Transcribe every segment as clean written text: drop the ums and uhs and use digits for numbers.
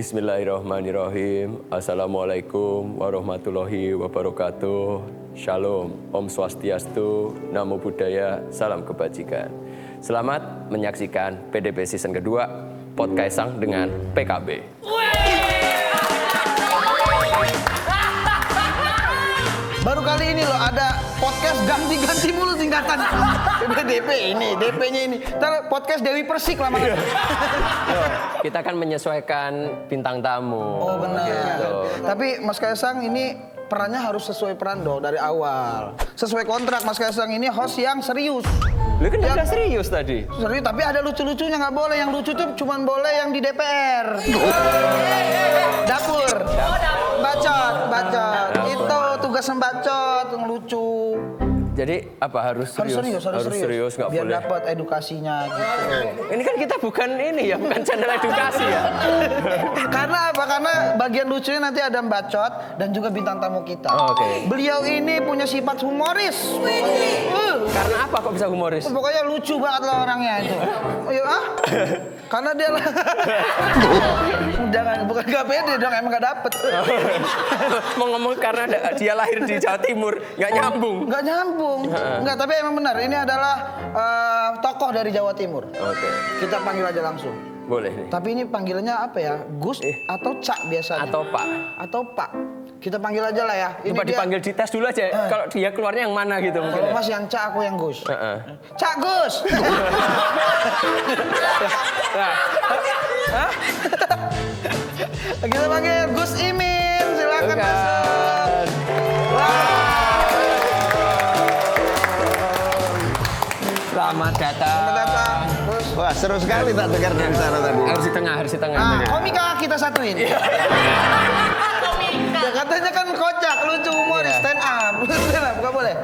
Bismillahirrahmanirrahim. Assalamualaikum warahmatullahi wabarakatuh. Shalom, Om Swastiastu, Namo Buddhaya, Salam Kebajikan. Selamat menyaksikan PDP Season kedua, Podcasting dengan PKB. Baru kali ini loh ada podcast ganti-ganti mulu tingkatan. DP ini, DP-nya ini. Ntar podcast Dewi Persik lah makanya. Kita akan menyesuaikan bintang tamu. Oh benar. Gitu. Tapi Mas Kaisang ini perannya harus sesuai peran dong dari awal. Sesuai kontrak Mas Kaisang ini host yang serius. Lu kan udah serius tadi. Serius tapi ada lucu-lucunya nggak boleh. Yang lucu tuh cuma boleh yang di DPR. Dapur. Bacot. Itu tugas membacot yang lucu. Jadi apa harus serius? Harus serius nggak biar boleh. dapat edukasinya gitu. Ini kan kita bukan ini ya, bukan channel edukasi ya. Karena apa? Karena bagian lucunya nanti ada bacot dan juga bintang tamu kita. Oke. Beliau ini punya sifat humoris. Karena apa kok bisa humoris? Pokoknya lucu banget lah orangnya itu. Karena dia lah. Jangan, bukan gak pede dong, emang gak dapet. Mau ngomong karena dia lahir di Jawa Timur, nggak nyambung. Nggak nyambung. Nggak, tapi emang benar. Ini adalah tokoh dari Jawa Timur. Oke. Kita panggil aja langsung. Boleh nih. Tapi ini panggilannya apa ya? Gus atau Cak biasanya? Atau Pak. Atau Pak. Kita panggil aja lah ya. Coba dipanggil di tes dulu aja. Kalau dia keluarnya yang mana gitu mungkin. Kalau Ya? Mas yang Cak, aku yang Gus. Cak Gus. Kita panggil Gus Imin. Silakan masuk. Selamat datang. Selamat datang. Gus. Wah, seru sekali tak dengar dari sana tadi. Harus di tengah. Komika kita satuin. Ya, katanya kan kocak, lucu, humoris, stand up. Bukan boleh.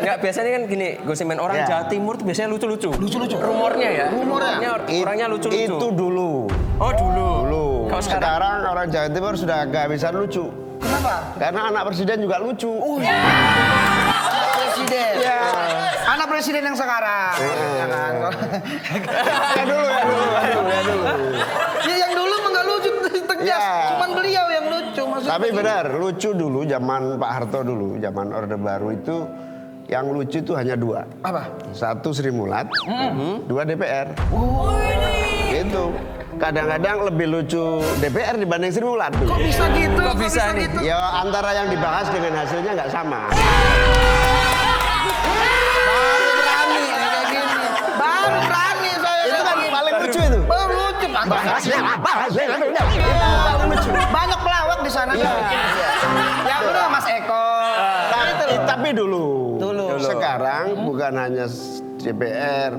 Nggak, biasanya kan gini, gosimen orang Ya. Jawa Timur tuh biasanya lucu-lucu. Lucu-lucu. Rumornya ya. Rumornya. Orangnya lucu-lucu. Itu dulu. Oh dulu. Kalau sekarang orang Jawa Timur sudah gak bisa lucu. Kenapa? Karena anak presiden juga lucu. Presiden. Ya. Anak presiden yang sekarang. Ya kan? Ya dulu. Ya yang dulu mah nggak lucu, tegas. Ya. Cuman beliau yang lucu maksudnya. Tapi benar, lucu dulu zaman Pak Harto dulu, zaman Orde Baru itu yang lucu itu hanya dua. Apa? Satu Sri Mulat, dua DPR. Itu. Kadang-kadang lebih lucu DPR dibanding Sri Mulat. Kok bisa gitu? Kok bisa nih? gitu? Ya antara yang dibahas dengan hasilnya nggak sama. Baru berani kayak gini. Baru berani saya. Itu kan kayak paling gini. lucu itu. Baru lucu. Banyak pelawak di sana. Ya udah Mas Eko. Tapi dulu. Dulu. Sekarang bukan hanya DPR,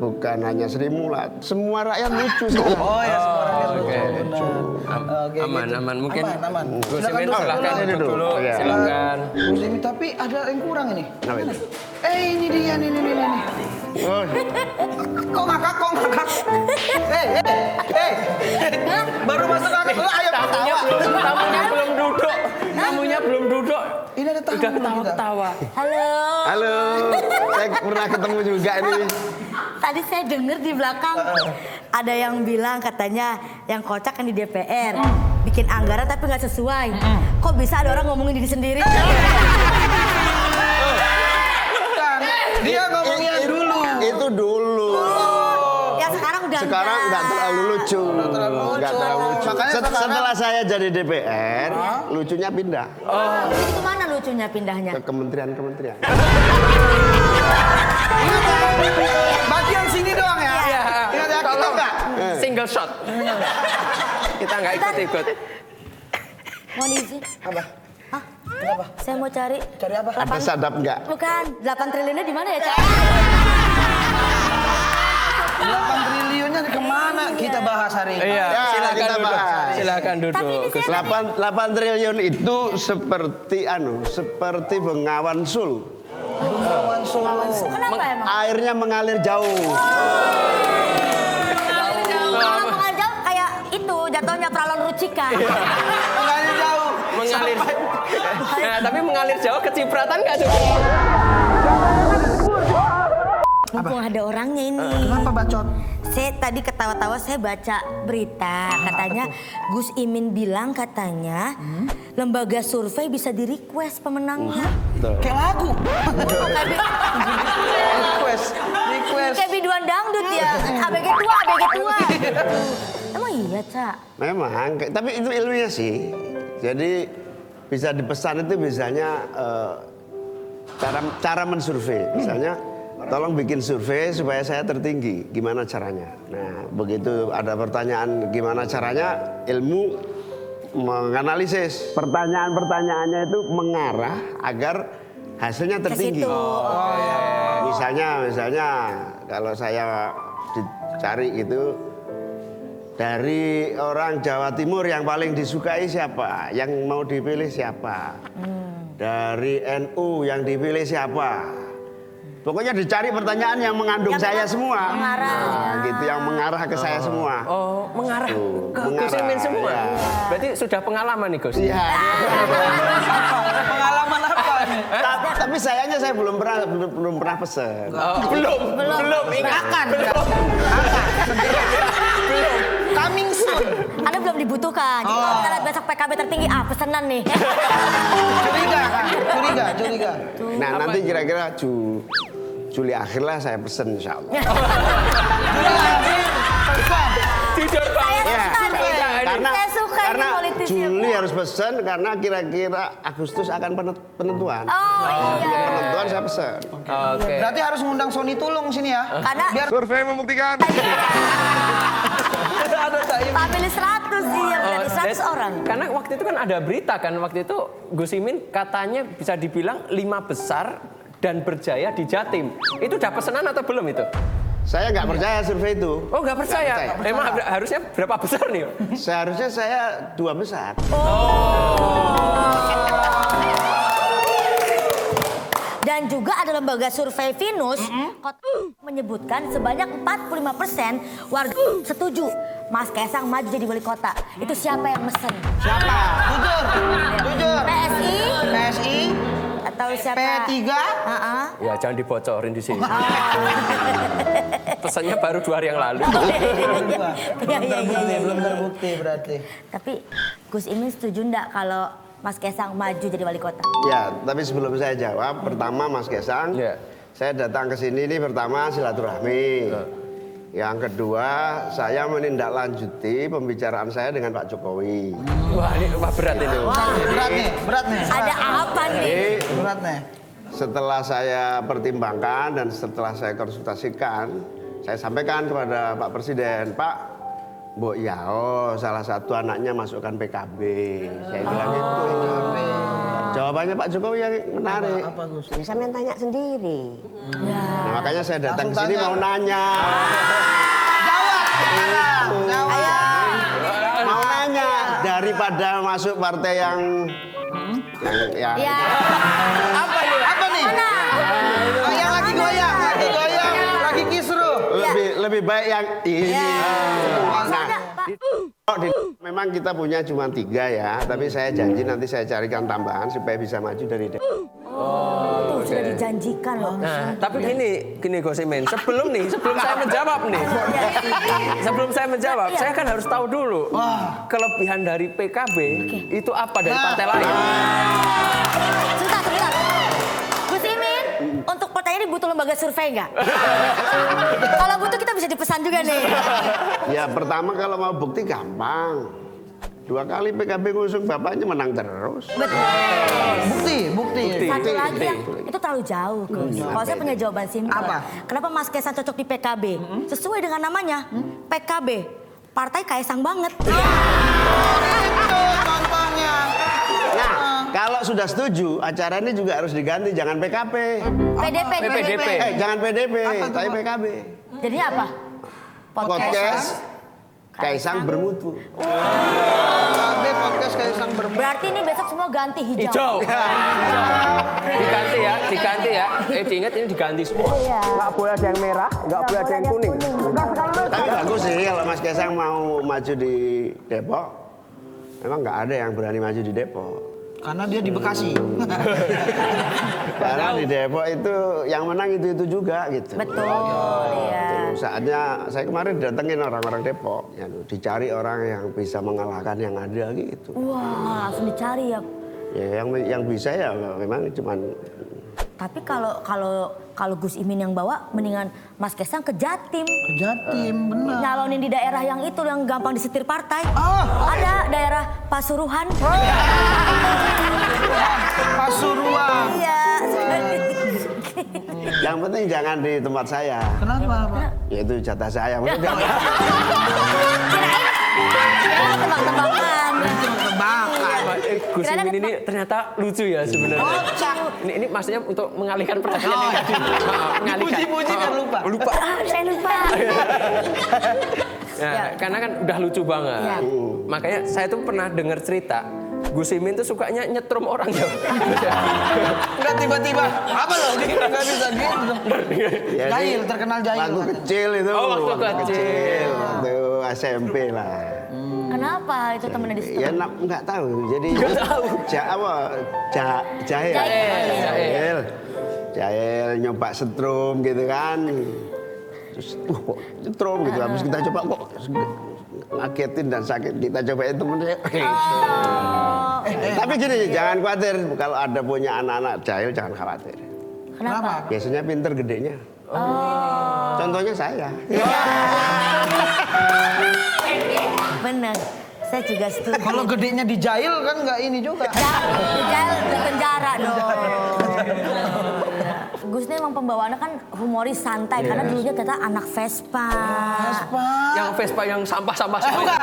bukan hanya Sri Mulat, semua rakyat lucu sekarang. Oh ya, semua rakyat lucu. Oke. Benar. Oke, Aman, gitu. aman. Mungkin Aman. Gosimen Silakan silahkan dulu. duduk dulu. Iya. Silakan. Gus Imin, tapi ada yang kurang ini. Apa itu? Ini dia nih. Oh, Kok ngakak? Baru masuk ngakak. Ayo ketawa. Tamunya belum duduk. Ini ada tamu. Udah ketawa-ketawa. Halo. halo, saya pernah ketemu juga ini. Tadi saya dengar di belakang ada yang bilang katanya yang kocak kan di DPR bikin anggaran tapi nggak sesuai. Kok bisa ada orang ngomongin diri sendiri? Dia ngomongnya dulu. Itu dulu. Ya sekarang udah Sekarang nggak terlalu lucu. Nggak terlalu lucu. Makanya Setelah saya jadi DPR, lucunya pindah Jadi kemana lucunya pindahnya? ke kementerian-kementerian. Bagian sini doang ya. Iya. Ingat ya, kita enggak. Single shot. Kita nggak ikut-ikut. Mohon izin. Apa? Hah? Kenapa? Saya mau cari. Cari apa? Ada sadap nggak? Bukan, 8 triliunnya di mana ya, Cak? 8 triliunnya kemana? Kita bahas hari ini. Iya, Ya, silakan kita duduk. bahas. Silakan Tapi duduk. ini saya 8 triliun itu seperti Bengawan Sul. Bengawan Solo. kenapa emang? Airnya mengalir jauh. Kalau mengalir jauh kayak itu jatuhnya Pralon Rucika. Mengalir jauh. Mengalir. Nah, tapi mengalir jauh kecipratan nggak tuh? Mumpung ada orangnya ini. Kenapa bacot? Saya tadi ketawa-tawa saya baca berita katanya Gus Imin bilang katanya lembaga survei bisa di-request pemenangnya. Kayak lagu. Request. Kayak biduan dangdut ya. ABG tua. Emang iya, Cak? Memang, tapi itu ilmiah sih. Jadi bisa dipesan itu misalnya cara mensurvei. Misalnya tolong bikin survei supaya saya tertinggi. Gimana caranya? Nah, begitu ada pertanyaan gimana caranya, ilmu menganalisis. Pertanyaan-pertanyaannya itu mengarah agar hasilnya tertinggi. Misalnya kalau saya dicari gitu, dari orang Jawa Timur yang paling disukai siapa? Yang mau dipilih siapa? Dari NU yang dipilih siapa? Pokoknya dicari pertanyaan yang mengandung saya semua. Mengarah. Gitu, yang mengarah ke saya semua. Oh, mengarah ke Gus mengarah, Imin semua. ya. Berarti sudah pengalaman nih, Gus. Iya. Pengalaman apa nih? Tapi sayangnya saya belum pernah pesen. Belum. Ingat. Belum. Coming soon. Anda belum dibutuhkan. Jadi kalau kita lihat besok PKB tertinggi, pesanan nih. Curiga. Nah, nanti kira-kira Juli akhir lah saya pesen insya Allah. Jujur Saya banget. suka nih. Saya suka ini karena politisi. Juli harus pesen karena kira-kira Agustus akan penentuan. Oh iya. Penentuan saya pesen. Oke. Berarti harus ngundang Sony Tulung sini ya. Karena Biar Survei membuktikan. ada Caimin. family 100 sih yang dari 100 orang. Karena waktu itu kan ada berita kan, waktu itu Gus Imin katanya bisa dibilang 5 besar dan berjaya di Jatim. Itu udah pesanan atau belum itu? Saya nggak percaya survei itu. Oh, nggak percaya. Emang harusnya berapa besar nih? Seharusnya saya 2 besar. Dan juga ada lembaga survei Venus menyebutkan sebanyak 45% warga setuju Mas Kaisang maju jadi wali kota. Itu siapa yang mesen? Siapa? Jujur. PSI atau siapa? P3. Heeh. Ya jangan dibocorin di sini. Pesannya baru 2 hari yang lalu. Iya. Belum terbukti berarti. Tapi Gus Imin setuju enggak kalau Mas Kaisang maju jadi wali kota? Ya, tapi sebelum saya jawab, pertama Mas Kaisang, Ya. saya datang ke sini ini pertama silaturahmi. Yang kedua, saya menindaklanjuti pembicaraan saya dengan Pak Jokowi. Wah, ini berat ini. Berat nih. Ada apa nih? Jadi, Berat nih. setelah saya pertimbangkan dan setelah saya konsultasikan, saya sampaikan kepada Pak Presiden, Pak, Mbok Yao salah satu anaknya masukkan PKB. Saya bilang gitu. Jawabannya Pak Jokowi yang menarik. Apa Gus? Bisa main tanya sendiri. Nah, makanya saya datang ke Langsung sini tanya. mau nanya. Mau nanya daripada masuk partai yang Ya. Apa nih? Oh, yang lagi goyang, lagi kisruh. lebih baik yang ini. Soalnya, Pak, Memang kita punya cuma 3 ya, tapi saya janji nanti saya carikan tambahan supaya bisa maju dari tuh sudah dijanjikan loh. Nah, tapi gini Gus Imin, sebelum saya menjawab nih. Sebelum saya menjawab, saya kan harus tahu dulu kelebihan dari PKB itu apa dari partai lain. Sebentar. Gus Imin, untuk pertanyaan ini butuh lembaga survei nggak? Kalau butuh kita bisa dipesan juga nih. Ya pertama kalau mau bukti gampang. 2 kali PKB ngusung bapaknya menang terus. Betul. Bukti. Satu lagi yang itu terlalu jauh, Gus. Kalau saya punya jawaban simpel. Apa? Kenapa Mas Kaisang cocok di PKB? Sesuai dengan namanya, PKB. Partai Kaisang banget. Itu contohnya. Nah, kalau sudah setuju, acara ini juga harus diganti, jangan PKP. PDP. Jangan PDP, tapi PKB. Jadinya apa? Podcast Kaisang bermutu. Podcast Kaisang bermutu. Berarti ini besok semua ganti hijau. Hijau. Diganti ya. Diingat ini diganti semua. Iya. Nggak boleh ada yang merah, nggak boleh ada yang kuning. Tapi bagus sih kalau Mas Kaisang mau maju di Depok. Memang nggak ada yang berani maju di Depok. Karena dia di Bekasi. Karena di Depok itu yang menang itu juga gitu. Betul, iya. Saatnya saya kemarin datengin orang-orang Depok, ya, dicari orang yang bisa mengalahkan yang ada gitu. Wah, langsung dicari ya. Ya yang bisa ya memang cuman. Tapi kalau Gus Imin yang bawa, mendingan Mas Kaisang ke Jatim. Ke Jatim, benar. Nyalonin di daerah yang itu yang gampang disetir partai. Ah. Ada daerah Pasuruan. Pasuruan. Iya. Yang penting jangan di tempat saya. Kenapa, Pak? Yaitu jatah saya. Maksudnya Ya, tebak-tebakan. Gus Imin ini ternyata lucu ya sebenarnya. Ini maksudnya untuk mengalihkan perhatian negatif. Mengalihkan. Puji-puji kan lupa. Lupa. Saya lupa. Ya, karena kan udah lucu banget. Ya. Makanya saya tuh pernah dengar cerita Gus Imin tuh sukanya nyetrum orang ya. Enggak tiba-tiba. Apa loh? Enggak bisa gitu. Jahil, terkenal jahil. waktu kecil itu. Oh, waktu kecil. Waktu SMP lah. Kenapa itu temennya di situ? Ya nggak tahu. Jadi jahil. Jahil nyoba setrum gitu kan. Terus kok setrum gitu. Habis kita coba kok ngagetin dan sakit. Kita cobain temennya. Tapi gini, jangan khawatir kalau ada punya anak-anak jahil, jangan khawatir. Kenapa? Biasanya pinter gedenya. Contohnya saya. Bener. Saya juga setuju. Kalau gedenya di jahil kan nggak ini juga. Jangan di penjara dong. Gus ini emang pembawaannya kan humoris santai karena dulunya kita anak Vespa. Yang Vespa yang sampah-sampah semua. Bukan.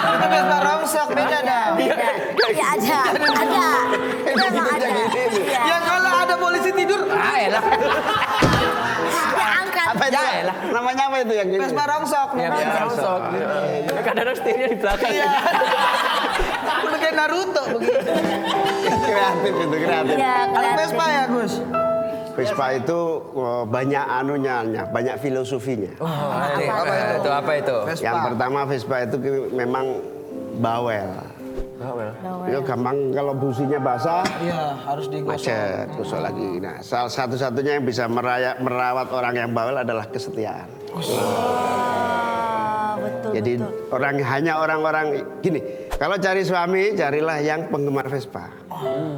Itu Vespa rongsok, beda dah. Beda. Iya ada. Itu emang ada. Iya. Ya kalau ada polisi tidur, Elah. Dia angkat. Apa itu? Namanya apa itu yang gini? Vespa rongsok. Ya, rongsok. Kadang-kadang setirnya di belakang. Iya. Udah kayak Naruto begitu. Kreatif itu, kreatif. Iya, Ada kelihatan. Vespa ya, Gus? Vespa itu banyak anunya, banyak filosofinya. Apa itu? Vespa. Yang pertama Vespa itu memang bawel. Itu gampang kalau businya basah, Iya, harus digosok. macet, gosok lagi. Nah, salah satu-satunya yang bisa merawat orang yang bawel adalah kesetiaan. Betul. Jadi hanya orang-orang gini. Kalau cari suami, carilah yang penggemar Vespa.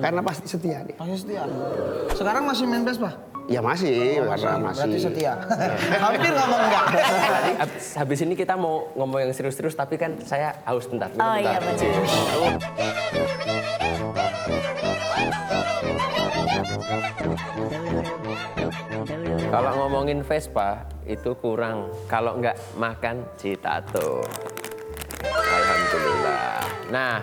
Karena pasti setia nih. Masih setia. Sekarang masih main Vespa? Ya masih, karena masih. Berarti setia. Hampir ngomong enggak. Habis ini kita mau ngomong yang serius-serius tapi kan saya haus bentar. Oh iya betul. Kalau ngomongin Vespa itu kurang kalau nggak makan citato. Alhamdulillah. Nah,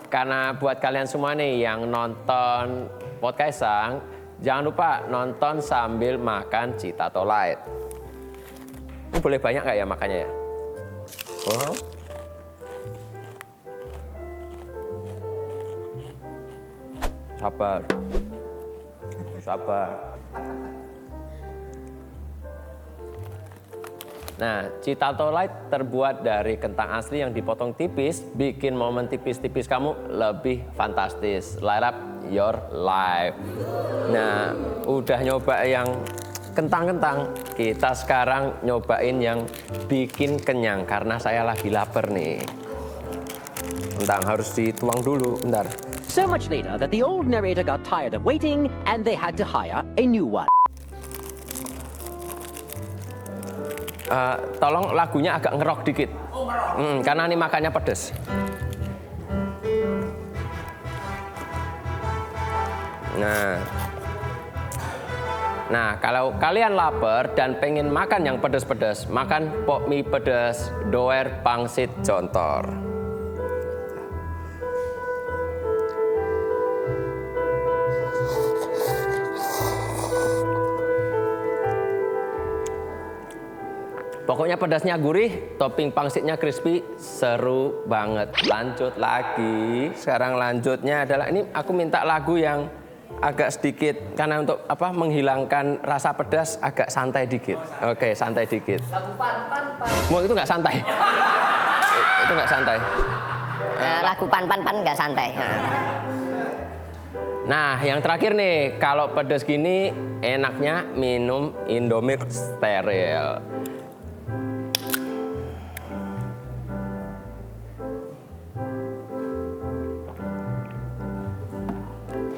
karena buat kalian semua nih yang nonton podcast Kaisang, jangan lupa nonton sambil makan citato light. Ini boleh banyak nggak ya makannya ya? Oh. Sabar. Sabar. Nah, Citato Light terbuat dari kentang asli yang dipotong tipis, bikin momen tipis-tipis kamu lebih fantastis. Light up your life. Nah, udah nyoba yang kentang-kentang, kita sekarang nyobain yang bikin kenyang karena saya lagi lapar nih. Kentang harus dituang dulu, bentar. So much later that the old narrator got tired of waiting and they had to hire a new one. Tolong lagunya agak ngerok dikit. Karena ini makannya pedes. Nah, kalau kalian lapar dan pengen makan yang pedes-pedes, makan pok mie pedes doer pangsit jontor. Pokoknya pedasnya gurih, topping pangsitnya crispy, seru banget. Lanjut lagi. Sekarang lanjutnya adalah ini aku minta lagu yang agak sedikit karena untuk apa menghilangkan rasa pedas agak santai dikit. Oke, santai dikit. Mau itu nggak santai? Itu nggak santai. Lagu pan nggak santai. Nah, yang terakhir nih, kalau pedes gini enaknya minum Indomie steril.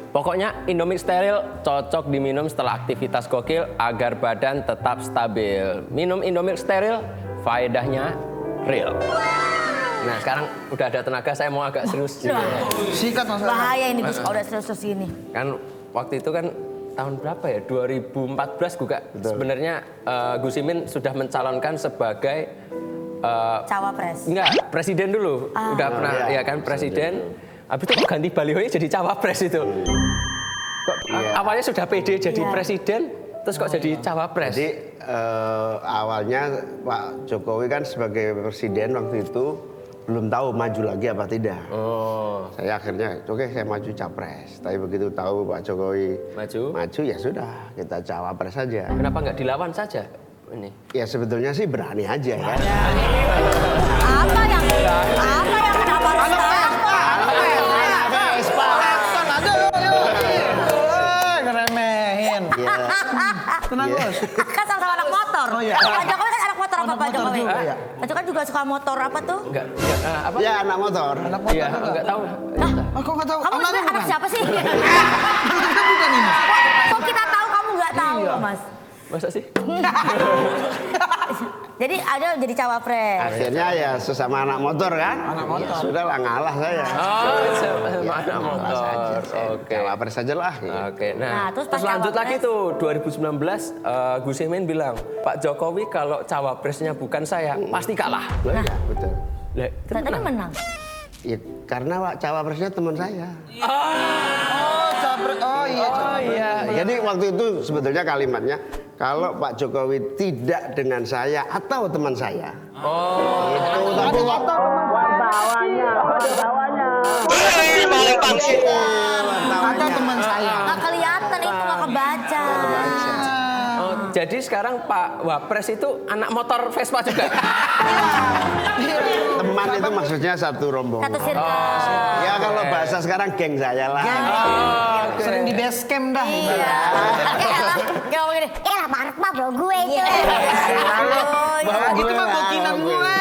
Pokoknya Indomie steril cocok diminum setelah aktivitas gokil agar badan tetap stabil. Minum Indomie steril, faedahnya real. Nah sekarang udah ada tenaga, saya mau agak serius. Sikat Mas. Bahaya ini Gus, kalau udah serius ini. Kan waktu itu kan tahun berapa ya? 2014 juga sebenarnya Gus Imin sudah mencalonkan sebagai Cawapres. enggak, presiden dulu. Udah pernah ya kan presiden. Habis itu kok ganti balihonya jadi cawapres itu. Kok awalnya sudah pede jadi presiden, terus kok jadi cawapres? Jadi awalnya Pak Jokowi kan sebagai presiden waktu itu belum tahu maju lagi apa tidak. Oh, Saya akhirnya, oke saya maju capres. Tapi begitu tahu Pak Jokowi maju ya sudah, kita cawapres saja. kenapa nggak dilawan saja ini? Ya sebetulnya sih berani aja ya. Apa yang kenapa harus tahu? Ngeremehin. Tenang Gus. Kan sama-sama anak motor. Oh, iya. Pak Jokowi kan anak motor apa Anak Pak motor Jokowi? juga, ya. Pak Jokowi kan juga suka motor apa tuh? Enggak apa? Ya anak motor. Anak motor Iya, juga. enggak tahu. Oh, kok nggak tahu? Kamu Anaknya sebenarnya anak bukan? siapa sih? Anaknya bukan ini. Kok kita tahu kamu nggak tahu Mas? Masa sih? Jadi ada jadi cawapres. Akhirnya ya sesama anak motor kan. Anak motor. Sudahlah ngalah saya. Oh, sama anak motor. Oke. Cawapres saja lah. Oke, Nah, nah, terus terus pas lanjut cawapres? lagi tuh 2019 Gus Imin bilang, Pak Jokowi kalau cawapresnya bukan saya pasti kalah. Iya betul. Lah, itu Ternyata menang. menang. Ya, karena Pak cawapresnya teman saya. Oh, capres. Oh iya. Oh iya. Jadi waktu itu sebetulnya kalimatnya, kalau Pak Jokowi tidak dengan saya atau teman saya. Oh. Itu tapi wartawannya. Ada teman saya. Nggak kelihatan itu nggak kebaca. Oh, jadi sekarang Pak Wapres itu anak motor Vespa juga. Teman itu maksudnya satu rombongan. Satu circle. Ya kalau bahasa sekarang geng saya lah. Sering di base camp dah. Iya. Kayak ngomong gini, lah Mark mah bro gue itu. Itu mah bokinan gue.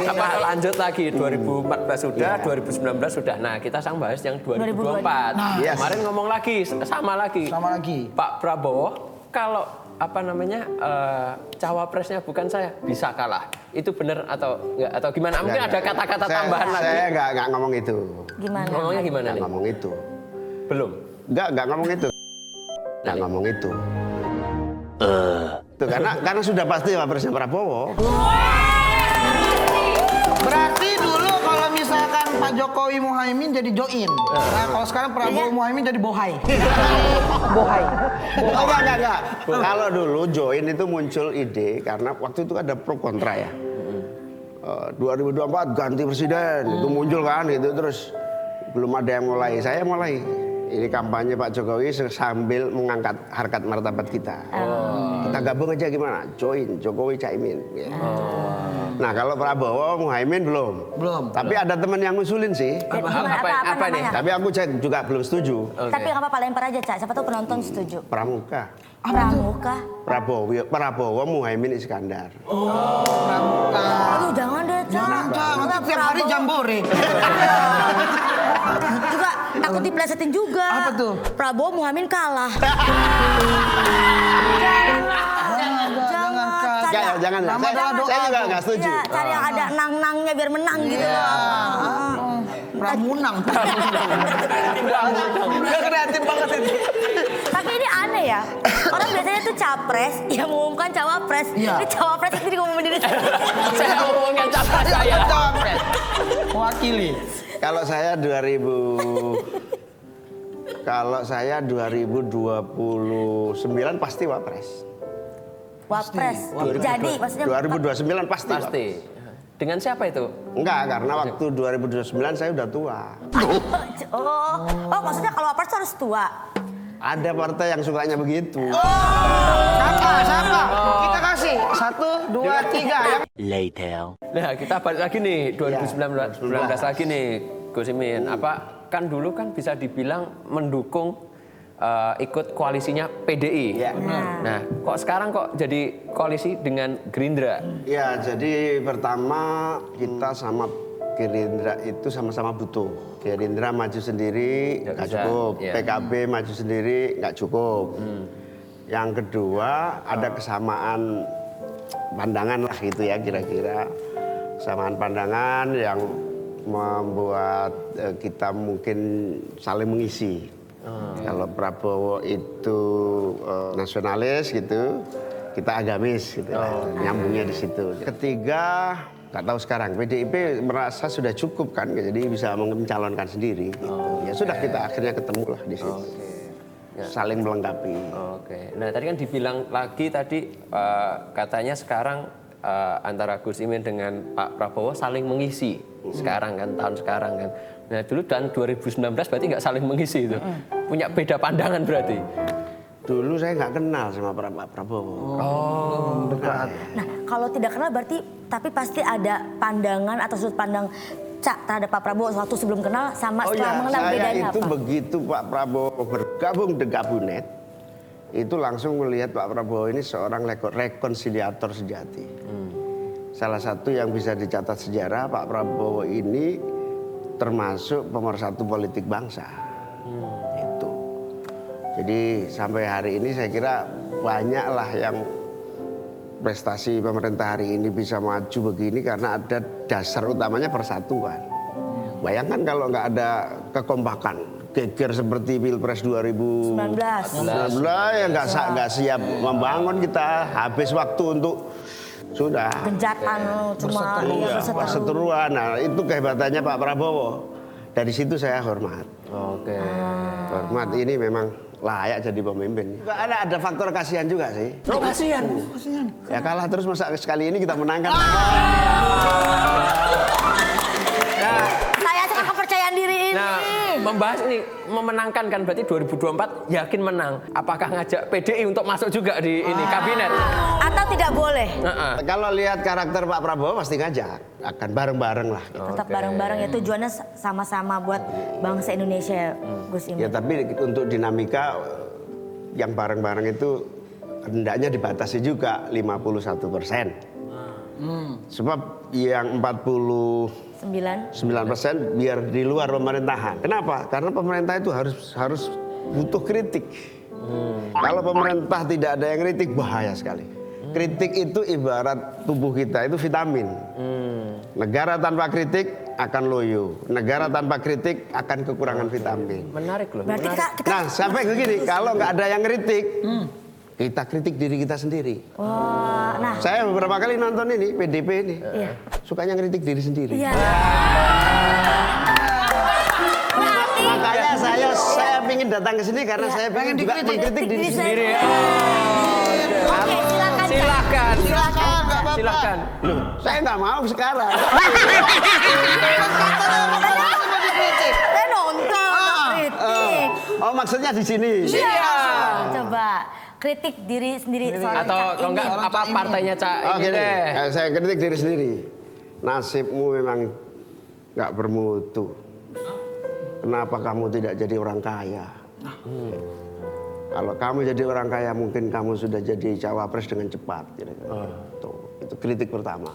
Apa lanjut lagi 2014 sudah, 2019 sudah. Nah, kita sang bahas yang 2024. Yes. Kemarin ngomong lagi sama lagi. Sama lagi. Pak Prabowo kalau apa namanya cawapresnya bukan saya bisa kalah. Itu benar atau enggak atau gimana? Mungkin ada kata-kata tambahan lagi. Saya nggak ngomong itu. Gimana? Ngomongnya gimana Nggak nih? ngomong itu. Belum. Nggak ngomong itu. Nggak ngomong itu. Tuh, karena sudah pasti Pak Presiden Prabowo. Berarti dulu kalau misalkan Pak Jokowi Muhaimin jadi join. Nah, kalau sekarang Prabowo Muhaimin jadi bohai. Bohai. Oh, enggak. Kalau dulu join itu muncul ide karena waktu itu ada pro kontra ya. 2024 ganti presiden itu muncul kan gitu terus belum ada yang mulai. Saya mulai. Ini kampanye Pak Jokowi sambil mengangkat harkat martabat kita. Kita gabung aja gimana? Join Jokowi Caimin. Ya. Nah kalau Prabowo Muhaimin belum. Tapi ada teman yang ngusulin sih. Apa nih? namanya? Tapi aku juga belum setuju. Tapi nggak apa-apa lempar aja Cak, siapa tahu penonton setuju. Pramuka. Pramuka. Prabowo Muhaimin Iskandar. Aduh jangan deh Cak. Nanti tiap hari jambore. Juga takut diplesetin juga. Apa tuh? Prabowo Muhaimin kalah. Jangan. Nama adalah doa. Saya juga nggak setuju. Iya, cari yang ada nang-nangnya biar menang gitu loh. Pramunang. Udah kreatif banget itu. Tapi ini aneh ya. Orang biasanya tuh capres, yang mengumumkan cawapres. Iya. Ini cawapres sendiri ngomong diri sendiri. Saya ngomongin capres saya. Cawapres. Wakili. Kalau saya 2029 pasti Wapres. Wapres. Jadi maksudnya 2029 pasti. Pasti. Dengan siapa itu? Enggak, karena waktu 2029 saya udah tua. Oh, maksudnya kalau wapres tuh harus tua. Ada partai yang sukanya begitu. Siapa? Kita kasih 1, 2, 3 ya. Later. Nah, kita balik lagi nih 2019 lagi nih Gus Imin. bahkan dulu kan bisa dibilang mendukung ikut koalisinya PDI. Ya. Nah, kok sekarang kok jadi koalisi dengan Gerindra? Ya, jadi pertama kita sama Gerindra itu sama-sama butuh. Gerindra maju sendiri Nggak nggak bisa, cukup, ya. PKB maju sendiri nggak cukup. Yang kedua ada kesamaan pandangan lah gitu ya kira-kira. Kesamaan pandangan yang membuat kita mungkin saling mengisi. Kalau Prabowo itu nasionalis gitu, kita agamis gitu lah. Nyambungnya di situ. Ketiga, nggak tahu sekarang PDIP merasa sudah cukup kan, jadi bisa mencalonkan sendiri. Gitu. Ya sudah kita akhirnya ketemu lah di situ. Saling melengkapi. Oke. Nah, tadi kan dibilang lagi tadi katanya sekarang antara Gus Imin dengan Pak Prabowo saling mengisi. Sekarang kan, tahun sekarang kan. Nah, dulu tahun 2019 berarti nggak saling mengisi itu. Punya beda pandangan berarti. Dulu saya nggak kenal sama Pak Prabowo. Nah, kalau tidak kenal berarti tapi pasti ada pandangan atau sudut pandang Cak terhadap Pak Prabowo waktu sebelum kenal sama setelah mengenal, saya bedanya itu apa? begitu Pak Prabowo bergabung di kabinet, itu langsung melihat Pak Prabowo ini seorang rekonsiliator sejati. Salah satu yang bisa dicatat sejarah, Pak Prabowo ini termasuk pemersatu politik bangsa. Itu. Jadi sampai hari ini saya kira banyaklah yang prestasi pemerintah hari ini bisa maju begini karena ada dasar utamanya persatuan. Bayangkan kalau nggak ada kekompakan, geger seperti Pilpres 2019 ya nggak siap membangun kita, habis waktu untuk sudah Genjatan cuma perseteruan. Nah, itu kehebatannya Pak Prabowo. Dari situ saya hormat. Oke. Hormat ini memang layak jadi pemimpin. Juga ada faktor kasihan juga sih. Oh, kasihan. Ya kalah terus masa sekali ini kita menangkan. Saya suka kepercayaan diri ini. Nah, membahas ini memenangkan kan berarti 2024 yakin menang. Apakah ngajak PDI untuk masuk juga di ini kabinet? Atau tidak boleh? Kalau lihat karakter Pak Prabowo pasti ngajak. Akan bareng-bareng lah. Tetap bareng-bareng ya, tujuannya sama-sama buat bangsa Indonesia ya, Gus Imin. Ya tapi untuk dinamika yang bareng-bareng itu hendaknya dibatasi juga 51%. Sebab yang 49% biar di luar pemerintahan. Kenapa? Karena pemerintah itu harus butuh kritik. Kalau pemerintah tidak ada yang kritik bahaya sekali. Kritik itu ibarat tubuh kita itu vitamin. Negara tanpa kritik akan loyo. Negara tanpa kritik akan kekurangan vitamin. Menarik loh. Berarti menarik. kita Nah sampai begini, kalau nggak ada yang kritik, kita kritik diri kita sendiri. wah, nah, Saya beberapa kali nonton ini PDP ini, iya. sukanya kritik diri sendiri. Iya. Makanya saya ingin datang ke sini karena saya ingin juga mengkritik diri sendiri. Oke, silakan. Silakan. Silakan. Silakan. Loh, saya nggak mau sekarang. Saya nonton kritik. Oh maksudnya di sini. Iya. Coba kritik diri sendiri soal Atau Cak kalau enggak Imin. apa partainya Cak Oh ini gini, deh. saya kritik diri sendiri. Nasibmu memang nggak bermutu. Kenapa kamu tidak jadi orang kaya? Kalau kamu jadi orang kaya mungkin kamu sudah jadi cawapres dengan cepat. Tuh, itu kritik pertama.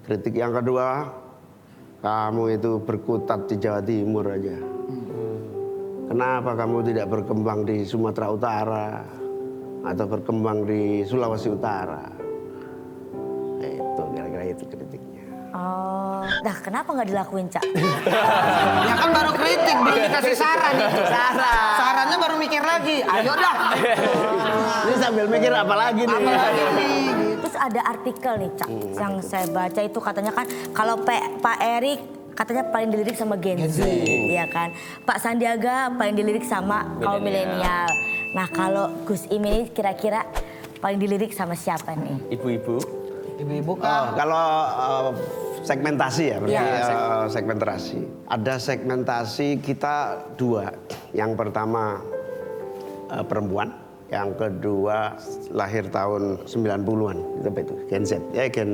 Kritik yang kedua, kamu itu berkutat di Jawa Timur aja. Kenapa kamu tidak berkembang di Sumatera Utara atau berkembang di Sulawesi Utara? Itu kira-kira itu kritiknya. Oh, dah kenapa nggak dilakuin Cak? Ya kan baru kritik, belum dikasih saran itu. Sarannya baru mikir lagi. Ayo dah. Ini sambil mikir apa lagi nih? Apa lagi nih? Terus ada artikel nih Cak, yang saya baca itu katanya kan kalau Pak Erik katanya paling dilirik sama Gen Z, ya kan. Pak Sandiaga paling dilirik sama kaum milenial. Nah kalau Gus Imin ini kira-kira paling dilirik sama siapa nih? Ibu-ibu. Ibu-ibu Oh, kan. kalau segmentasi ya, berarti Iya. segmentasi. Ada segmentasi kita dua. Yang pertama perempuan, yang kedua lahir tahun 90-an. Itu apa itu? Gen Z, ya Gen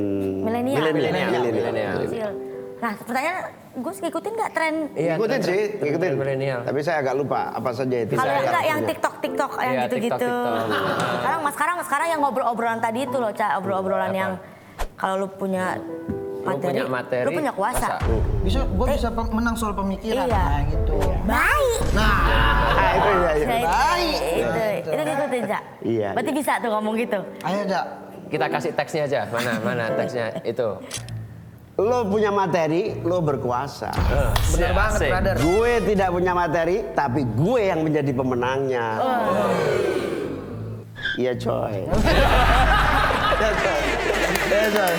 Milenial. Milenial. Kecil. Nah pertanyaan Gus ngikutin nggak tren? Iya, Ngikutin sih, ngikutin. milenial. Tapi saya agak lupa apa saja itu. Kalau yang enggak yang Artinya. TikTok yang Iya, gitu-gitu. TikTok. Sekarang yang ngobrol-obrolan tadi itu loh, Cak, obrolan yang kalau lu punya materi, lu punya kuasa. Gue bisa menang soal pemikiran. Iya. Nah, gitu. Baik. Ah, itu ya. Nah, Baik. Itu ngikutin, Cak. Iya. Berarti bisa tuh ngomong gitu. Ayo, Cak. Kita kasih teksnya aja. Mana teksnya itu. Lo punya materi, lo berkuasa. Bener banget, Asik. brother. Gue tidak punya materi, tapi gue yang menjadi pemenangnya. Iya coy. Ya, coy.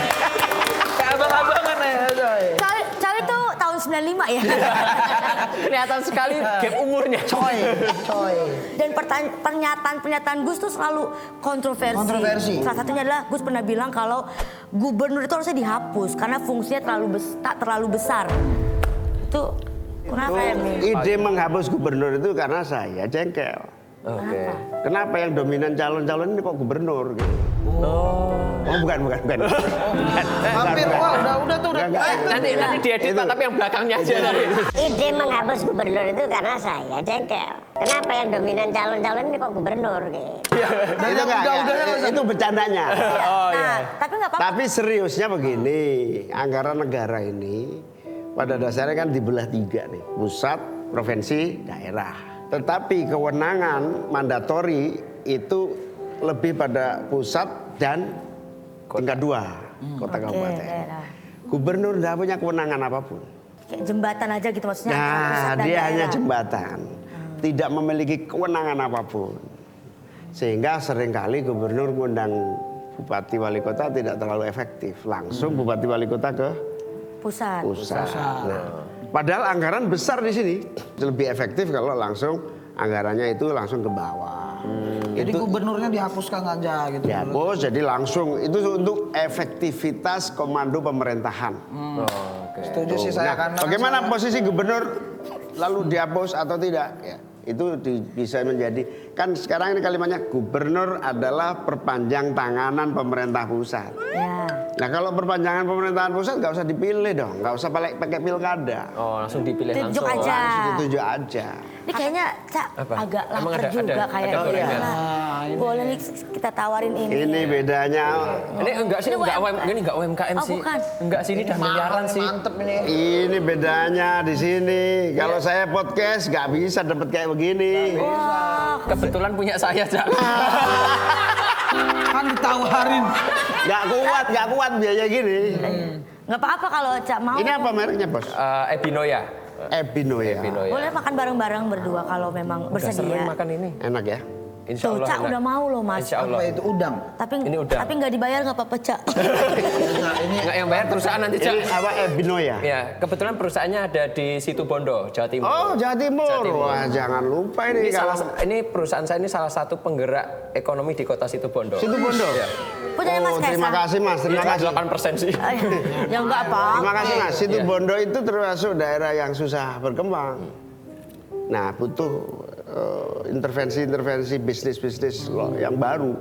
Kayak abang-abangan ya, coy. Cawi tuh tahun 95 ya. Kelihatan sekali gap umurnya. Coy. Dan pernyataan Gus tuh selalu kontroversi. Salah satunya adalah Gus pernah bilang kalau gubernur itu harusnya dihapus karena fungsinya tak terlalu besar. Itu kenapa ya? Ide menghapus gubernur itu karena saya jengkel. Oke. Kenapa yang dominan calon-calon ini kok gubernur? Gitu. Oh, bukan. Hampir, wah udah tuh. Nanti diedit Pak, tapi yang belakangnya aja tadi. Ide menghapus gubernur itu karena saya jengkel. Kenapa yang dominan calon-calon ini kok gubernur gitu? Itu enggak, itu bercandanya. Nah, tapi nggak apa-apa. Tapi seriusnya begini, anggaran negara ini pada dasarnya kan dibelah 3 nih, pusat, provinsi, daerah. Tetapi kewenangan mandatori itu lebih pada pusat dan tingkat 2, kota kabupaten. daerah. Gubernur tidak punya kewenangan apapun. Kayak jembatan aja gitu maksudnya. antara pusat Nah, dan dia hanya daerah. jembatan, tidak memiliki kewenangan apapun. Sehingga seringkali gubernur mengundang bupati wali kota tidak terlalu efektif. Langsung bupati wali kota ke Pusat. Nah, padahal anggaran besar di sini lebih efektif kalau langsung anggarannya itu langsung ke bawah. Jadi gubernurnya dihapuskan aja gitu. Dihapus, jadi langsung itu untuk efektivitas komando pemerintahan. Setuju sih saya karena Bagaimana posisi gubernur lalu dihapus atau tidak? Ya, itu bisa menjadi kan sekarang ini kalimatnya gubernur adalah perpanjang tanganan pemerintah pusat. Ya. Nah kalau perpanjangan pemerintahan pusat nggak usah dipilih dong, nggak usah pakai pilkada. Oh, langsung dipilih Tunjuk langsung. aja. Langsung ditunjuk aja. Ini kayaknya Cak Apa? agak Emang lapar ada juga kayaknya. gorengan? Boleh nih kita tawarin ini. Ini bedanya. Ini enggak sih, Ini enggak UMKM. ini enggak UMKM Oh, sih. bukan. Enggak sih, ini dah miliaran sih. mantep ini. Ini bedanya di sini. Kalau saya podcast nggak bisa dapat kayak begini. Wah, Kebetulan punya saya, Cak. Kan ditawarin. Nggak kuat biaya gini. nggak apa-apa kalau Cak mau. Ini apa mereknya bos? Ebinoya. Ebinoya. Ebinoya. Boleh makan bareng-bareng berdua kalau memang Udah sering bersedia. makan ini. Enak ya? Insya Tuh, Allah. Cak enak. udah mau loh Mas. Insya Allah. Apa itu udang? Tapi Ini udah. tapi nggak dibayar nggak apa-apa Cak. Enggak, yang bayar perusahaan nanti, Cak. Ini apa Ebinoya? Ya, kebetulan perusahaannya ada di Situbondo, Jawa Timur. Oh Jawa Timur. Jawa Timur. Wah jangan lupa ini. Ini perusahaan saya ini salah satu penggerak ekonomi di kota Situbondo. Situbondo. Ya. Punyanya Mas Oh terima Kaisang. kasih mas. Terima kasih. 8% sih. Ya enggak apa. Terima kasih mas. Situbondo itu termasuk daerah yang susah berkembang. Nah butuh intervensi bisnis loh yang baru.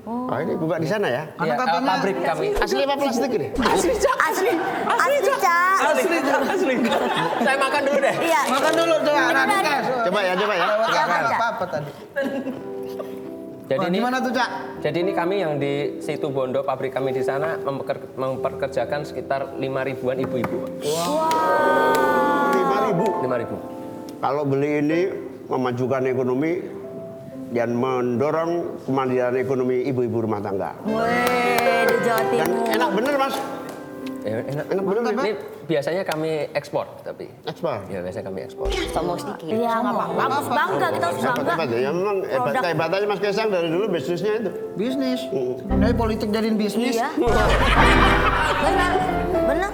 Oh ini buka di sana ya? Karena Ya, katanya pabrik kami. Asli apa plastik ini? Asli Cak. Cak. Asli. Saya makan dulu deh. Iya. makan dulu tuh. Ini Nah, dari- Tes. Coba ya. Silakan, Cak. Apa tadi? Jadi Wah, ini gimana tuh Cak? Jadi ini kami yang di Situbondo, pabrik kami di sana memperkerjakan sekitar 5.000-an ibu-ibu. 5.000. 5.000. Kalau beli ini memajukan ekonomi dan mendorong kemandirian ekonomi ibu-ibu rumah tangga. Wih, di Jawa Dan Timur. enak bener mas, Ya, enak. enak bener Ini biasanya kami ekspor tapi. ekspor. Ya biasanya kami ekspor. Sombong sedikit. Iya, nggak apa-apa. Bagus bangga, kita harus bangga. Hebat ya, memang Produk. kehebatannya Mas Kaisang dari dulu bisnisnya itu. Bisnis. Ini politik jadiin bisnis. Iya. Benar.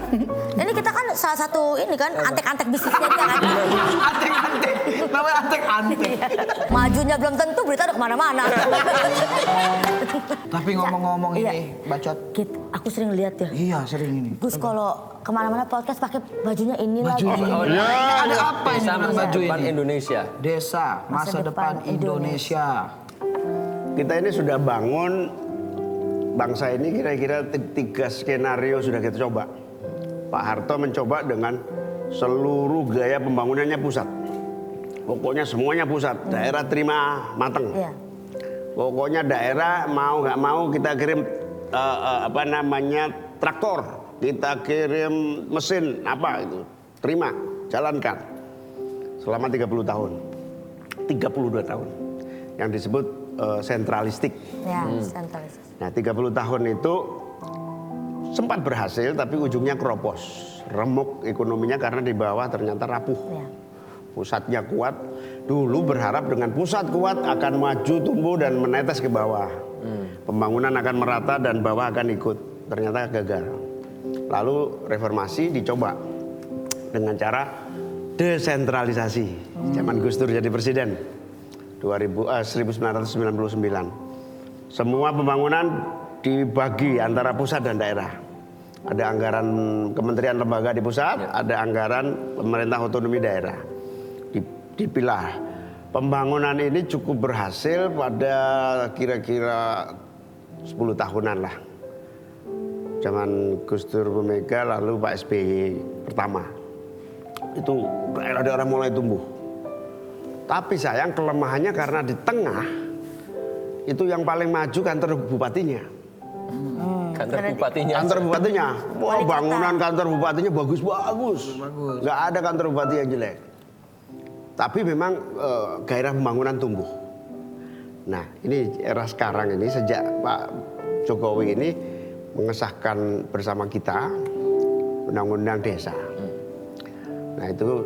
Ini kita kan salah satu ini kan antek-antek bisnisnya dia kan. Antek-antek. Namanya antek-antek. Majunya belum tentu berita udah kemana-mana. Tapi ngomong-ngomong Iya. ini, bacot. Kit, aku sering lihat ya. Iya sering ini. Gus kalau kemana-mana podcast pakai bajunya ini lagi. Baju ini. Ya, Ada apa ini Desa dengan Masa baju Depan ini? Indonesia. Desa masa depan Indonesia. Kita ini sudah bangun bangsa ini kira-kira 3 skenario sudah kita coba. Pak Harto mencoba dengan seluruh gaya pembangunannya pusat. Pokoknya semuanya pusat, daerah terima mateng. Iya. Pokoknya daerah mau nggak mau kita kirim traktor, kita kirim mesin apa itu, terima, jalankan selama 30 tahun, 32 tahun, yang disebut sentralistik. Ya, sentralisasi. Nah 30 tahun itu sempat berhasil tapi ujungnya keropos, remuk ekonominya karena di bawah ternyata rapuh. Ya. Pusatnya kuat, dulu berharap dengan pusat kuat akan maju, tumbuh dan menetes ke bawah. Pembangunan akan merata dan bawah akan ikut. Ternyata gagal. Lalu reformasi dicoba dengan cara desentralisasi. Zaman Gus Dur jadi presiden 1999. Semua pembangunan dibagi antara pusat dan daerah. Ada anggaran kementerian lembaga di pusat, ada anggaran pemerintah otonomi daerah. Dipilah. Pembangunan ini cukup berhasil pada kira-kira 10 tahunan lah. Zaman Gus Dur, Bu Mega, lalu Pak SBY pertama. Itu daerah-daerah mulai tumbuh. Tapi sayang kelemahannya karena di tengah itu yang paling maju kantor bupatinya. Kantor bupatinya. Wah, bangunan kantor bupatinya bagus-bagus. Nggak ada kantor bupati yang jelek. Tapi memang gairah pembangunan tumbuh. Nah, ini era sekarang ini sejak Pak Jokowi ini mengesahkan bersama kita Undang-Undang Desa. Nah, itu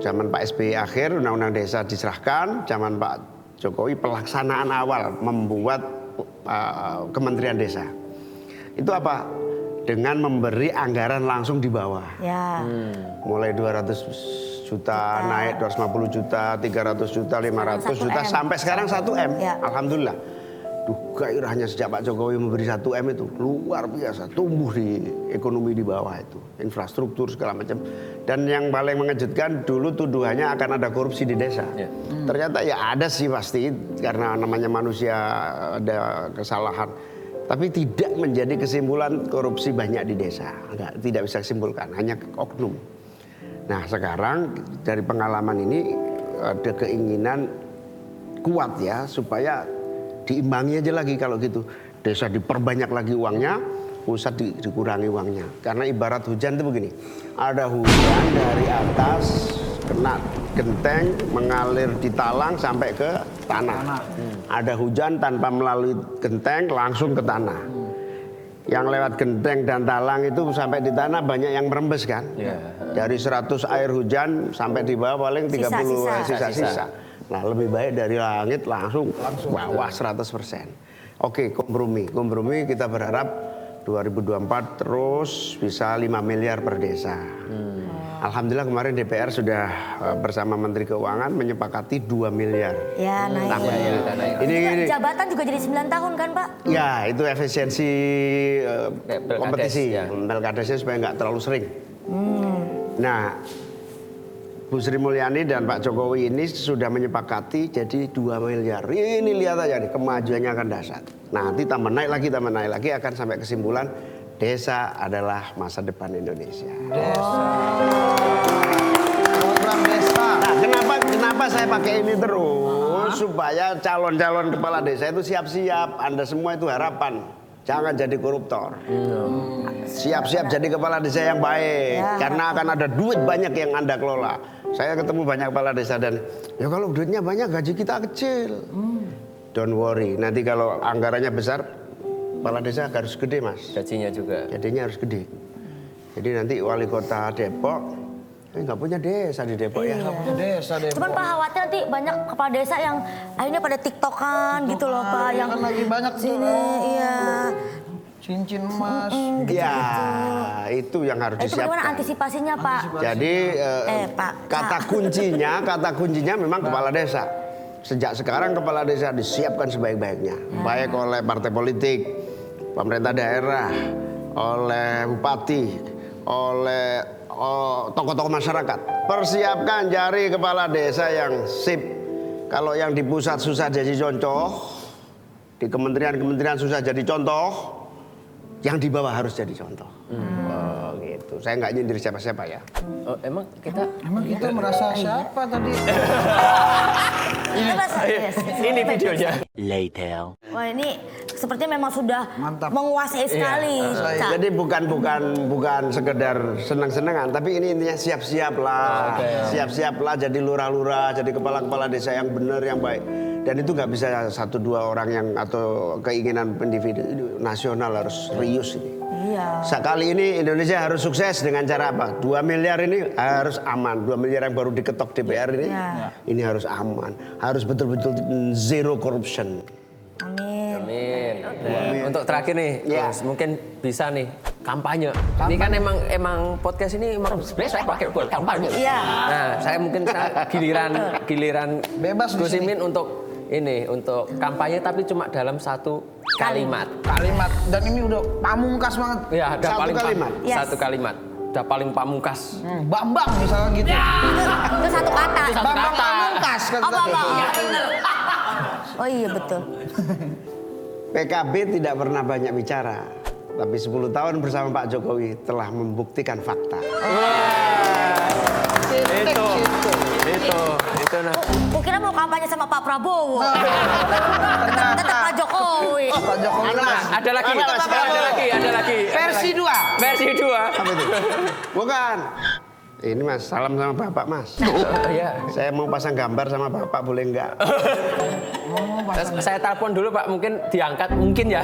zaman Pak SBY akhir Undang-Undang Desa diserahkan, zaman Pak Jokowi pelaksanaan awal membuat Kementerian Desa. Itu apa? Dengan memberi anggaran langsung di bawah. Ya. Mulai 200 juta, naik 250 juta, 300 juta, 500 juta, sampai sekarang 1M. Ya. Alhamdulillah. Duh, gairahnya sejak Pak Jokowi memberi 1M itu luar biasa. Tumbuh di ekonomi di bawah itu. Infrastruktur segala macam. Dan yang paling mengejutkan dulu tuduhannya akan ada korupsi di desa. Ternyata ya ada sih pasti, karena namanya manusia ada kesalahan. Tapi tidak menjadi kesimpulan korupsi banyak di desa. Tidak bisa disimpulkan, hanya oknum. Nah sekarang dari pengalaman ini ada keinginan kuat ya supaya diimbangi aja lagi kalau gitu. Desa diperbanyak lagi uangnya, pusat dikurangi uangnya. Karena ibarat hujan itu begini, ada hujan dari atas kena genteng mengalir di talang sampai ke tanah. Ada hujan tanpa melalui genteng langsung ke tanah. Yang lewat genteng dan talang itu sampai di tanah banyak yang merembes kan. Dari 100 air hujan sampai di bawah paling 30 sisa-sisa. Nah lebih baik dari langit langsung bawah 100%. Oke, kompromi kita berharap 2024 terus bisa 5 miliar per desa. Alhamdulillah kemarin DPR sudah bersama Menteri Keuangan menyepakati 2 miliar. Ya, naik. Ini jabatan juga jadi 9 tahun kan, Pak? Ya, itu efisiensi kompetisi. Pelkadesnya supaya nggak terlalu sering. Nah, Bu Sri Mulyani dan Pak Jokowi ini sudah menyepakati jadi 2 miliar. Ini lihat aja nih, kemajuannya akan dahsyat. Nanti tambah naik lagi akan sampai kesimpulan desa adalah masa depan Indonesia. Program desa. Nah, kenapa saya pakai ini terus? Supaya calon-calon kepala desa itu siap-siap. Anda semua itu harapan. Jangan jadi koruptor. Siap-siap jadi kepala desa yang baik. Karena akan ada duit banyak yang Anda kelola. Saya ketemu banyak kepala desa dan ya kalau duitnya banyak gaji kita kecil. Don't worry. Nanti kalau anggarannya besar, kepala desa harus gede mas. Gajinya juga. Gajinya harus gede. Jadi nanti wali kota Depok nggak punya desa di Depok ya. Nggak punya desa Depok. Cuman Pak khawatir nanti banyak kepala desa yang akhirnya pada tiktokan gitu loh Pak. Yang kan lagi banyak sini, iya. Cincin emas. Ya, itu yang harus Itu bagaimana disiapkan. antisipasinya Pak? Jadi Pak. kata kuncinya memang kepala desa. Sejak sekarang kepala desa disiapkan sebaik-baiknya, baik oleh partai politik, pemerintah daerah, oleh bupati, oleh tokoh-tokoh masyarakat. Persiapkan cari kepala desa yang sip. Kalau yang di pusat susah jadi contoh, di kementerian-kementerian susah jadi contoh, yang di bawah harus jadi contoh. Oh, gitu. Itu saya nggak nyindir siapa-siapa ya. Oh, emang kita merasa siapa tadi? ini videonya. Later. Wah ini sepertinya memang sudah Mantap. menguasai sekali. Cak. Jadi bukan sekedar senang-senangan, tapi ini intinya siap-siap lah, siap-siap lah jadi lurah-lurah, jadi kepala-kepala desa yang benar, yang baik. Dan itu nggak bisa 1-2 orang yang atau keinginan individu, nasional harus serius ini. Iya. Sekali ini Indonesia harus sukses dengan cara apa? 2 miliar ini harus aman. 2 miliar yang baru diketok DPR ini, ini harus aman. Harus betul-betul zero corruption. Amin. Amin. Untuk terakhir nih, Gus, mungkin bisa nih kampanye. Ini kan emang podcast ini emang sebenarnya saya pakai buat kampanye. Iya. Nah, saya mungkin giliran Bebas di Gus sini. Imin untuk kampanye tapi cuma dalam satu kalimat. Dan ini udah pamungkas banget. Ya, udah Satu paling kalimat? Yes. Satu kalimat. Udah paling pamungkas. Bambang misalnya gitu. Itu satu kata. Bambang pamungkas kan. Oh, Bambang. Oh iya betul. PKB tidak pernah banyak bicara, tapi 10 tahun bersama Pak Jokowi telah membuktikan fakta. Itu nah. Kukira mau kampanye sama Pak Prabowo. Ternyata Pak Jokowi. Pak Jokowi. Ada lagi. Versi 2. Versi 2. Apa itu? Bukan. Ini Mas, salam sama Bapak Mas. Oh iya. Saya mau pasang gambar sama Bapak, boleh enggak? Saya telepon dulu Pak, mungkin diangkat, mungkin ya.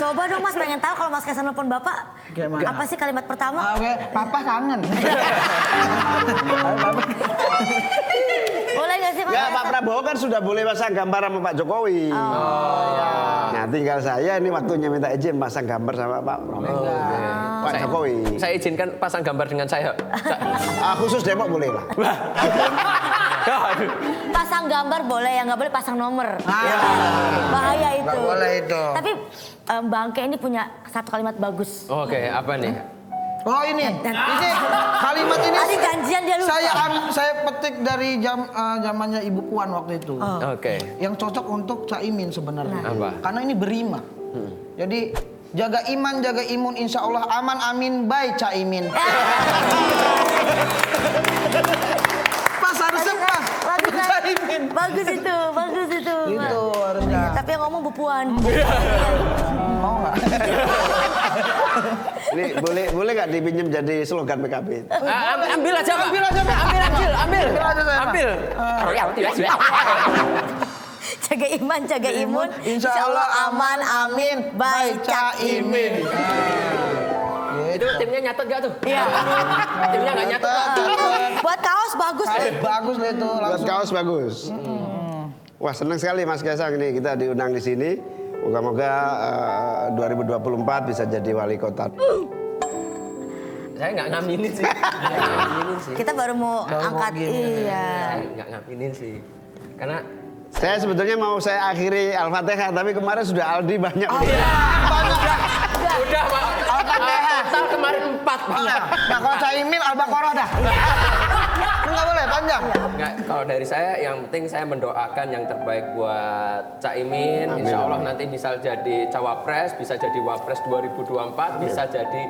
Coba dong Mas, pengen tahu kalau Mas Kaisang nelfon Bapak. Gimana? Apa sih kalimat pertama? Papa kangen. Boleh nggak sih Mas? Ya Pak Prabowo kan sudah boleh pasang gambar sama Pak Jokowi. Nah tinggal saya ini waktunya minta izin pasang gambar sama Pak Prabowo. Pak Jokowi. Saya izinkan pasang gambar dengan saya. Khusus Depok boleh lah. Pasang gambar boleh, yang nggak boleh pasang nomor. Bahaya itu. Nggak boleh itu. Tapi Bangke ini punya satu kalimat bagus. Oke, apa nih? Oh ini kalimat ini Tadi janjian dia lupa. saya petik dari zamannya Ibu Puan waktu itu. Oke. Yang cocok untuk Caimin sebenarnya. Apa? Karena ini berima. Jadi jaga iman, jaga imun, insya Allah aman, amin, bye Caimin. Pas harusnya pas. Bagus, Caimin. bagus itu. Itu harusnya. Tapi yang ngomong Bu Puan. Mau nggak? Ini boleh nggak dipinjam jadi slogan PKB? Ambil aja Pak. Ambil aja, Pak. Ambil aja saya, Pak. Ambil. Jaga iman, jaga imun. Insya Allah aman, amin, bye Caimin. Itu timnya nyatet gak tuh? Iya. Timnya nggak nyatet. Buat kaos bagus. Bagus lah itu Buat langsung. kaos bagus. Wah senang sekali Mas Kaisang nih kita diundang di sini. Moga-moga 2024 bisa jadi wali kota. Saya nggak ngaminin sih. Kita baru mau angkat. gini. Iya. Saya nggak ngaminin sih. Karena Saya sebetulnya mau saya akhiri Al-Fatihah, tapi kemarin sudah Aldi banyak. udah Pak. Total kemarin 4 Pak. Nah kalau Caimin Al-Baqarah dah. Enggak boleh panjang. Nggak, kalau dari saya yang penting saya mendoakan yang terbaik buat Caimin. Insya Allah nanti bisa jadi cawapres, bisa jadi wapres 2024, bisa jadi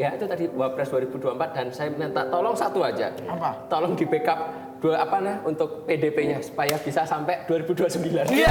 ya itu tadi wapres 2024 dan saya minta tolong satu aja. Apa? Tolong di backup untuk PDP-nya supaya bisa sampai 2029. Iya.